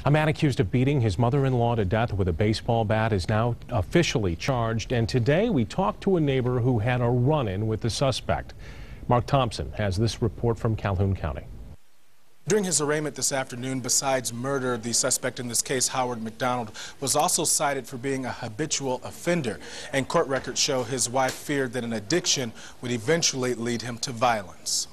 A man accused of beating his mother-in-law to death with a baseball bat is now officially charged, and today we talked to a neighbor who had a run-in with the suspect. Mark Thompson has this report from Calhoun County. During his arraignment this afternoon, besides murder, the suspect in this case, Howard McDonald, was also cited for being a habitual offender, and court records show his wife feared that an addiction would eventually lead him to violence.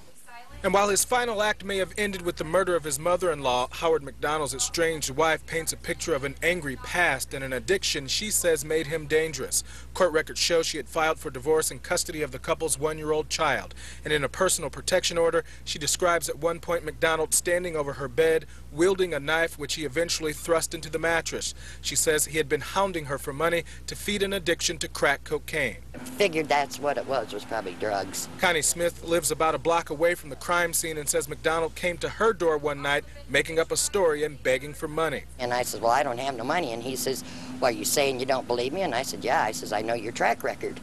And while his final act may have ended with the murder of his mother-in-law, Howard McDonald's estranged wife paints a picture of an angry past and an addiction she says made him dangerous. Court records show she had filed for divorce and custody of the couple's one-year-old child. And in a personal protection order, she describes at one point McDonald standing over her bed, wielding a knife which he eventually thrust into the mattress. She says he had been hounding her for money to feed an addiction to crack cocaine. Figured that's what it was probably drugs. Connie Smith lives about a block away from the crime scene and says McDonald came to her door one night making up a story and begging for money. And I said, well, I don't have no money. And he says, well, are you saying you don't believe me? And I said, yeah. I says, I know your track record.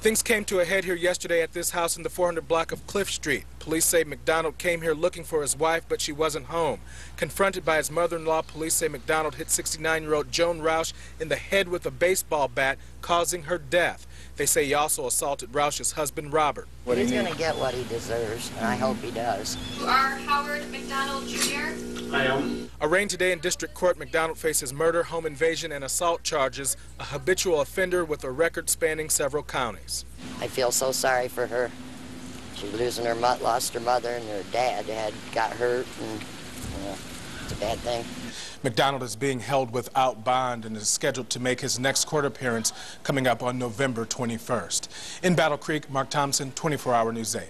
Things came to a head here yesterday at this house in the 400 block of Cliff Street. Police say McDonald came here looking for his wife, but she wasn't home. Confronted by his mother-in-law, police say McDonald hit 69-year-old Joan Roush in the head with a baseball bat, causing her death. They say he also assaulted Roush's husband, Robert. He's going to get what he deserves, and I hope he does. You are Howard McDonald, Jr.? I am. Arraigned today in district court, McDonald faces murder, home invasion, and assault charges, a habitual offender with a record spanning several counties. I feel so sorry for her. She lost her mother, and her dad had got hurt, and it's a bad thing. McDonald is being held without bond and is scheduled to make his next court appearance coming up on November 21st. In Battle Creek, Mark Thompson, 24-Hour News 8.